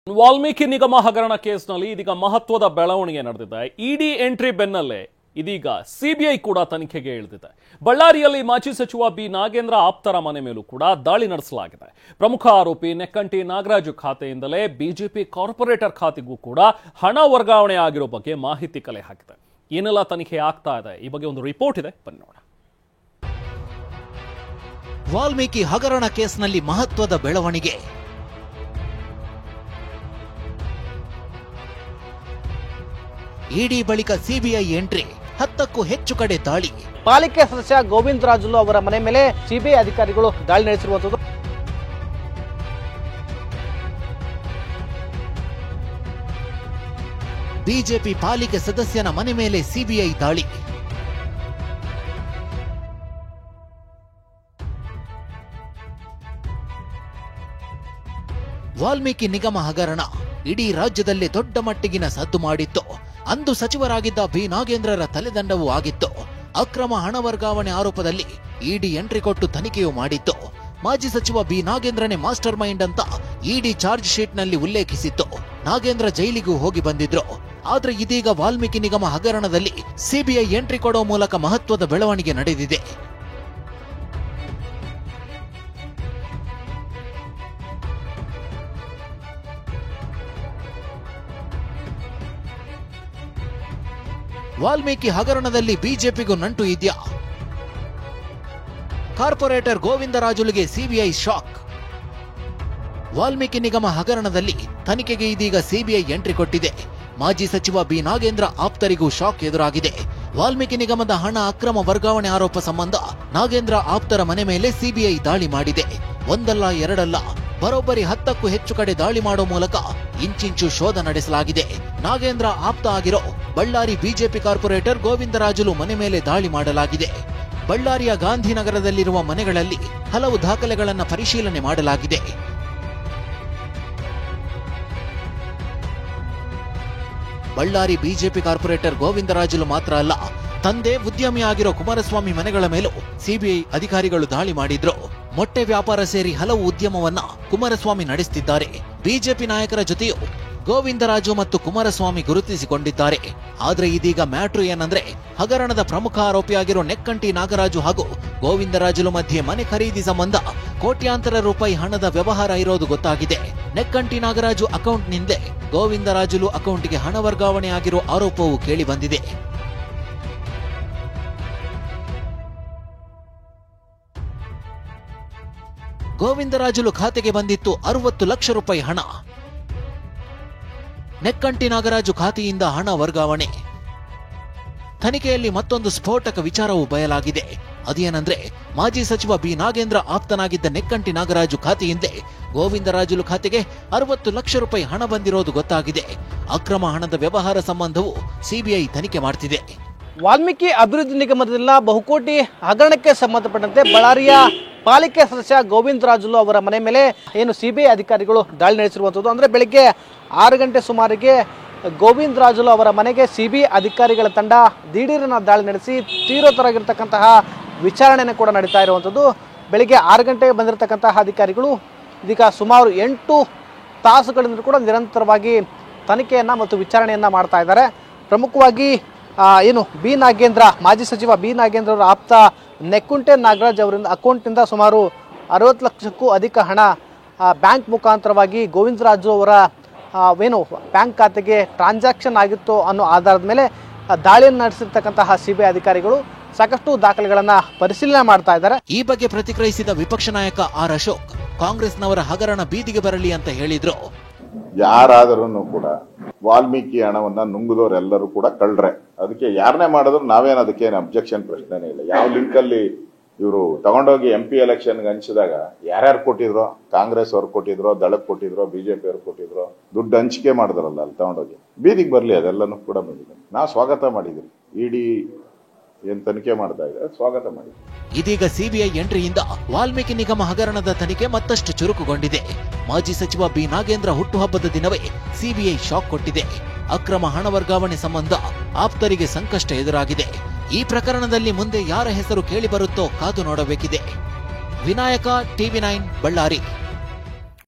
ವಾಲ್ಮೀಕಿ ನಿಗಮ ಹಗರಣ ಕೇಸ್ನಲ್ಲಿ ಇದೀಗ ಮಹತ್ವದ ಬೆಳವಣಿಗೆ ನಡೆದಿದೆ. ಇಡಿ ಎಂಟ್ರಿ ಬೆನ್ನಲ್ಲೇ ಇದೀಗ ಸಿಬಿಐ ಕೂಡ ತನಿಖೆಗೆ ಇಳಿದಿದೆ. ಬಳ್ಳಾರಿಯಲ್ಲಿ ಮಾಜಿ ಸಚಿವ ಬಿ ನಾಗೇಂದ್ರ ಆಪ್ತರ ಮನೆ ಮೇಲೂ ಕೂಡ ದಾಳಿ ನಡೆಸಲಾಗಿದೆ. ಪ್ರಮುಖ ಆರೋಪಿ ನೆಕ್ಕಂಟಿ ನಾಗರಾಜು ಖಾತೆಯಿಂದಲೇ ಬಿಜೆಪಿ ಕಾರ್ಪೊರೇಟರ್ ಖಾತೆಗೂ ಕೂಡ ಹಣ ವರ್ಗಾವಣೆ ಆಗಿರೋ ಬಗ್ಗೆ ಮಾಹಿತಿ ಕಲೆ ಹಾಕಿದೆ. ಏನೆಲ್ಲ ತನಿಖೆ ಆಗ್ತಾ ಇದೆ, ಈ ಬಗ್ಗೆ ಒಂದು ರಿಪೋರ್ಟ್ ಇದೆ, ಬನ್ನಿ ನೋಡೋಣ. ವಾಲ್ಮೀಕಿ ಹಗರಣ ಕೇಸ್ನಲ್ಲಿ ಮಹತ್ವದ ಬೆಳವಣಿಗೆ. ಇಡಿ ಬಳಿಕ ಸಿಬಿಐ ಎಂಟ್ರಿ, 10ಕ್ಕೂ ಹೆಚ್ಚು ಕಡೆ ದಾಳಿ. ಪಾಲಿಕೆ ಸದಸ್ಯ ಗೋವಿಂದರಾಜುಲು ಅವರ ಮನೆ ಮೇಲೆ ಸಿಬಿಐ ಅಧಿಕಾರಿಗಳು ದಾಳಿ ನಡೆಸಿರುವಂತದ್ದು. ಬಿಜೆಪಿ ಪಾಲಿಕೆ ಸದಸ್ಯನ ಮನೆ ಮೇಲೆ ಸಿಬಿಐ ದಾಳಿ. ವಾಲ್ಮೀಕಿ ನಿಗಮ ಹಗರಣ ಇಡೀ ರಾಜ್ಯದಲ್ಲಿ ದೊಡ್ಡ ಮಟ್ಟಿಗಿನ ಸದ್ದು ಮಾಡಿತ್ತು. ಅಂದು ಸಚಿವರಾಗಿದ್ದ ಬಿ ನಾಗೇಂದ್ರರ ತಲೆದಂಡವೂ ಆಗಿತ್ತು. ಅಕ್ರಮ ಹಣ ವರ್ಗಾವಣೆ ಆರೋಪದಲ್ಲಿ ಇಡಿ ಎಂಟ್ರಿ ಕೊಟ್ಟು ತನಿಖೆಯೂ ಮಾಡಿತ್ತು. ಮಾಜಿ ಸಚಿವ ಬಿ ನಾಗೇಂದ್ರನೇ ಮಾಸ್ಟರ್ ಮೈಂಡ್ ಅಂತ ಇಡಿ ಚಾರ್ಜ್ ಶೀಟ್ನಲ್ಲಿ ಉಲ್ಲೇಖಿಸಿತ್ತು. ನಾಗೇಂದ್ರ ಜೈಲಿಗೂ ಹೋಗಿ ಬಂದಿದ್ರು. ಆದ್ರೆ ಇದೀಗ ವಾಲ್ಮೀಕಿ ನಿಗಮ ಹಗರಣದಲ್ಲಿ ಸಿಬಿಐ ಎಂಟ್ರಿ ಕೊಡೋ ಮೂಲಕ ಮಹತ್ವದ ಬೆಳವಣಿಗೆ ನಡೆದಿದೆ. ವಾಲ್ಮೀಕಿ ಹಗರಣದಲ್ಲಿ ಬಿಜೆಪಿಗೂ ನಂಟು ಇದೆಯಾ? ಕಾರ್ಪೊರೇಟರ್ ಗೋವಿಂದರಾಜುಲುಗೆ ಸಿಬಿಐ ಶಾಕ್. ವಾಲ್ಮೀಕಿ ನಿಗಮ ಹಗರಣದಲ್ಲಿ ತನಿಖೆಗೆ ಇದೀಗ ಸಿಬಿಐ ಎಂಟ್ರಿ ಕೊಟ್ಟಿದೆ. ಮಾಜಿ ಸಚಿವ ಬಿ ನಾಗೇಂದ್ರ ಆಪ್ತರಿಗೂ ಶಾಕ್ ಎದುರಾಗಿದೆ. ವಾಲ್ಮೀಕಿ ನಿಗಮದ ಹಣ ಅಕ್ರಮ ವರ್ಗಾವಣೆ ಆರೋಪ ಸಂಬಂಧ ನಾಗೇಂದ್ರ ಆಪ್ತರ ಮನೆ ಮೇಲೆ ಸಿಬಿಐ ದಾಳಿ ಮಾಡಿದೆ. ಒಂದಲ್ಲ ಎರಡಲ್ಲ, ಬರೋಬ್ಬರಿ 10ಕ್ಕೂ ಹೆಚ್ಚು ಕಡೆ ದಾಳಿ ಮಾಡೋ ಮೂಲಕ ಇಂಚಿಂಚು ಶೋಧ ನಡೆಸಲಾಗಿದೆ. ನಾಗೇಂದ್ರ ಆಪ್ತ ಆಗಿರೋ ಬಳ್ಳಾರಿ ಬಿಜೆಪಿ ಕಾರ್ಪೊರೇಟರ್ ಗೋವಿಂದರಾಜುಲು ಮನೆ ಮೇಲೆ ದಾಳಿ ಮಾಡಲಾಗಿದೆ. ಬಳ್ಳಾರಿಯ ಗಾಂಧಿನಗರದಲ್ಲಿರುವ ಮನೆಗಳಲ್ಲಿ ಹಲವು ದಾಖಲೆಗಳನ್ನು ಪರಿಶೀಲನೆ ಮಾಡಲಾಗಿದೆ. ಬಳ್ಳಾರಿ ಬಿಜೆಪಿ ಕಾರ್ಪೊರೇಟರ್ ಗೋವಿಂದರಾಜುಲು ಮಾತ್ರ ಅಲ್ಲ, ತಂದೆ ಉದ್ಯಮಿಯಾಗಿರೋ ಕುಮಾರಸ್ವಾಮಿ ಮನೆಗಳ ಮೇಲೂ ಸಿಬಿಐ ಅಧಿಕಾರಿಗಳು ದಾಳಿ ಮಾಡಿದ್ರು. ಮೊಟ್ಟೆ ವ್ಯಾಪಾರ ಸೇರಿ ಹಲವು ಉದ್ಯಮವನ್ನ ಕುಮಾರಸ್ವಾಮಿ ನಡೆಸುತ್ತಿದ್ದಾರೆ. ಬಿಜೆಪಿ ನಾಯಕರ ಜೊತೆಯೂ ಗೋವಿಂದರಾಜು ಮತ್ತು ಕುಮಾರಸ್ವಾಮಿ ಗುರುತಿಸಿಕೊಂಡಿದ್ದಾರೆ. ಆದ್ರೆ ಇದೀಗ ಮ್ಯಾಟ್ರು ಏನಂದ್ರೆ, ಹಗರಣದ ಪ್ರಮುಖ ಆರೋಪಿಯಾಗಿರೋ ನೆಕ್ಕಂಟಿ ನಾಗರಾಜು ಹಾಗೂ ಗೋವಿಂದರಾಜುಲು ಮಧ್ಯೆ ಮನೆ ಖರೀದಿ ಸಂಬಂಧ ಕೋಟ್ಯಾಂತರ ರೂಪಾಯಿ ಹಣದ ವ್ಯವಹಾರ ಇರೋದು ಗೊತ್ತಾಗಿದೆ. ನೆಕ್ಕಂಟಿ ನಾಗರಾಜು ಅಕೌಂಟ್ನಿಂದ ಗೋವಿಂದರಾಜುಲು ಅಕೌಂಟ್ಗೆ ಹಣ ವರ್ಗಾವಣೆ ಆಗಿರೋ ಆರೋಪವೂ ಕೇಳಿ ಬಂದಿದೆ. ಗೋವಿಂದರಾಜುಲು ಖಾತೆಗೆ ಬಂದಿತ್ತು 60 ಲಕ್ಷ ರೂಪಾಯಿ ಹಣ. ನೆಕ್ಕಂಟಿ ನಾಗರಾಜು ಖಾತೆಯಿಂದ ಹಣ ವರ್ಗಾವಣೆ. ತನಿಖೆಯಲ್ಲಿ ಮತ್ತೊಂದು ಸ್ಫೋಟಕ ವಿಚಾರವೂ ಬಯಲಾಗಿದೆ. ಅದೇನಂದ್ರೆ, ಮಾಜಿ ಸಚಿವ ಬಿ ನಾಗೇಂದ್ರ ಆಪ್ತನಾಗಿದ್ದ ನೆಕ್ಕಂಟಿ ನಾಗರಾಜು ಖಾತೆಯಿಂದಲೇ ಗೋವಿಂದರಾಜುಲು ಖಾತೆಗೆ 60 ಲಕ್ಷ ರೂಪಾಯಿ ಹಣ ಬಂದಿರೋದು ಗೊತ್ತಾಗಿದೆ. ಅಕ್ರಮ ಹಣದ ವ್ಯವಹಾರ ಸಂಬಂಧವೂ ಸಿಬಿಐ ತನಿಖೆ ಮಾಡ್ತಿದೆ. ವಾಲ್ಮೀಕಿ ಅಭಿವೃದ್ಧಿ ನಿಗಮದಿಂದ ಬಹುಕೋಟಿ ಹಗರಣಕ್ಕೆ ಸಂಬಂಧಪಟ್ಟಂತೆ ಬಳ್ಳಾರಿಯ ಪಾಲಿಕೆ ಸದಸ್ಯ ಗೋವಿಂದರಾಜುಲು ಅವರ ಮನೆ ಮೇಲೆ ಏನು ಸಿಬಿಐ ಅಧಿಕಾರಿಗಳು ದಾಳಿ ನಡೆಸಿರುವಂಥದ್ದು. ಅಂದರೆ ಬೆಳಿಗ್ಗೆ 6 ಗಂಟೆ ಸುಮಾರಿಗೆ ಗೋವಿಂದರಾಜುಲು ಅವರ ಮನೆಗೆ ಸಿಬಿಐ ಅಧಿಕಾರಿಗಳ ತಂಡ ದಿಢೀರನ ದಾಳಿ ನಡೆಸಿ ತೀವ್ರತರವಾಗಿರ್ತಕ್ಕಂತಹ ವಿಚಾರಣೆಯನ್ನು ಕೂಡ ನಡೀತಾ ಇರುವಂಥದ್ದು. ಬೆಳಿಗ್ಗೆ 6 ಗಂಟೆಗೆ ಬಂದಿರತಕ್ಕಂತಹ ಅಧಿಕಾರಿಗಳು ಇದೀಗ ಸುಮಾರು 8 ತಾಸುಗಳಿಂದ ಕೂಡ ನಿರಂತರವಾಗಿ ತನಿಖೆಯನ್ನು ಮತ್ತು ವಿಚಾರಣೆಯನ್ನು ಮಾಡ್ತಾ ಇದ್ದಾರೆ. ಪ್ರಮುಖವಾಗಿ ಏನು ಬಿ ನಾಗೇಂದ್ರ, ಮಾಜಿ ಸಚಿವ ಬಿ ನಾಗೇಂದ್ರ ಅವರ ಆಪ್ತ ನೆಕ್ಕುಂಟೆ ನಾಗರಾಜ್ ಅವರಿಂದ ಅಕೌಂಟ್ನಿಂದ ಸುಮಾರು 60 ಲಕ್ಷಕ್ಕೂ ಅಧಿಕ ಹಣ ಬ್ಯಾಂಕ್ ಮುಖಾಂತರವಾಗಿ ಗೋವಿಂದರಾಜು ಅವರ ಏನು ಬ್ಯಾಂಕ್ ಖಾತೆಗೆ ಟ್ರಾನ್ಸಾಕ್ಷನ್ ಆಗಿತ್ತು ಅನ್ನೋ ಆಧಾರದ ಮೇಲೆ ದಾಳಿಯನ್ನು ನಡೆಸಿರ್ತಕ್ಕಂತಹ ಸಿಬಿಐ ಅಧಿಕಾರಿಗಳು ಸಾಕಷ್ಟು ದಾಖಲೆಗಳನ್ನು ಪರಿಶೀಲನೆ ಮಾಡ್ತಾ ಇದ್ದಾರೆ. ಈ ಬಗ್ಗೆ ಪ್ರತಿಕ್ರಿಯಿಸಿದ ವಿಪಕ್ಷ ನಾಯಕ ಆರ್ ಅಶೋಕ್, ಕಾಂಗ್ರೆಸ್ನವರ ಹಗರಣ ಬೀದಿಗೆ ಬರಲಿ ಅಂತ ಹೇಳಿದ್ರು. ಯಾರಾದರೂ ಕೂಡ ವಾಲ್ಮೀಕಿ ಹಣವನ್ನ ನುಂಗಿದವರೆಲ್ಲರೂ ಕೂಡ ಕಳ್ರೆ, ಅದಕ್ಕೆ ಯಾರನ್ನೇ ಮಾಡಿದ್ರು ನಾವೇನು ಅದಕ್ಕೇನು ಅಬ್ಜೆಕ್ಷನ್ ಪ್ರಶ್ನೆನೇ ಇಲ್ಲ. ಯಾವ ಲಿಂಕ್ ಅಲ್ಲಿ ಇವರು ತಗೊಂಡೋಗಿ MP ಎಲೆಕ್ಷನ್ಗೆ ಹಂಚಿದಾಗ ಯಾರ್ಯಾರು ಕೊಟ್ಟಿದ್ರು, ಕಾಂಗ್ರೆಸ್ ಅವ್ರು ಕೊಟ್ಟಿದ್ರು, ದಳಕ್ಕೆ ಕೊಟ್ಟಿದ್ರು, ಬಿಜೆಪಿ ಅವ್ರು ಕೊಟ್ಟಿದ್ರು, ದುಡ್ಡು ಹಂಚಿಕೆ ಮಾಡಿದ್ರಲ್ಲ ಅಲ್ಲಿ ತಗೊಂಡೋಗಿ ಬೀದಿಗೆ ಬರ್ಲಿ, ಅದೆಲ್ಲನೂ ಕೂಡ ಬಂದಿದೆ. ನಾವು ಸ್ವಾಗತ ಮಾಡಿದ್ರಿ. ಇಡಿ ಏನ್ ತನಿಖೆ ಮಾಡ್ತಾ ಇದೆ, ಸ್ವಾಗತ ಮಾಡಿ. ಇದೀಗ ಸಿಬಿಐ ಎಂಟ್ರಿಯಿಂದ ವಾಲ್ಮೀಕಿ ನಿಗಮ ಹಗರಣದ ತನಿಖೆ ಮತ್ತಷ್ಟು ಚುರುಕುಗೊಂಡಿದೆ. ಮಾಜಿ ಸಚಿವ ಬಿ ನಾಗೇಂದ್ರ ಹುಟ್ಟುಹಬ್ಬದ ದಿನವೇ ಸಿಬಿಐ ಶಾಕ್ ಕೊಟ್ಟಿದೆ. ಅಕ್ರಮ ಹಣ ವರ್ಗಾವಣೆ ಸಂಬಂಧ ಆಪ್ತರಿಗೆ ಸಂಕಷ್ಟ ಎದುರಾಗಿದೆ. ಈ ಪ್ರಕರಣದಲ್ಲಿ ಮುಂದೆ ಯಾರ ಹೆಸರು ಕೇಳಿ ಬರುತ್ತೋ ಕಾದು ನೋಡಬೇಕಿದೆ. ವಿನಾಯಕ, TV9 ಬಳ್ಳಾರಿ.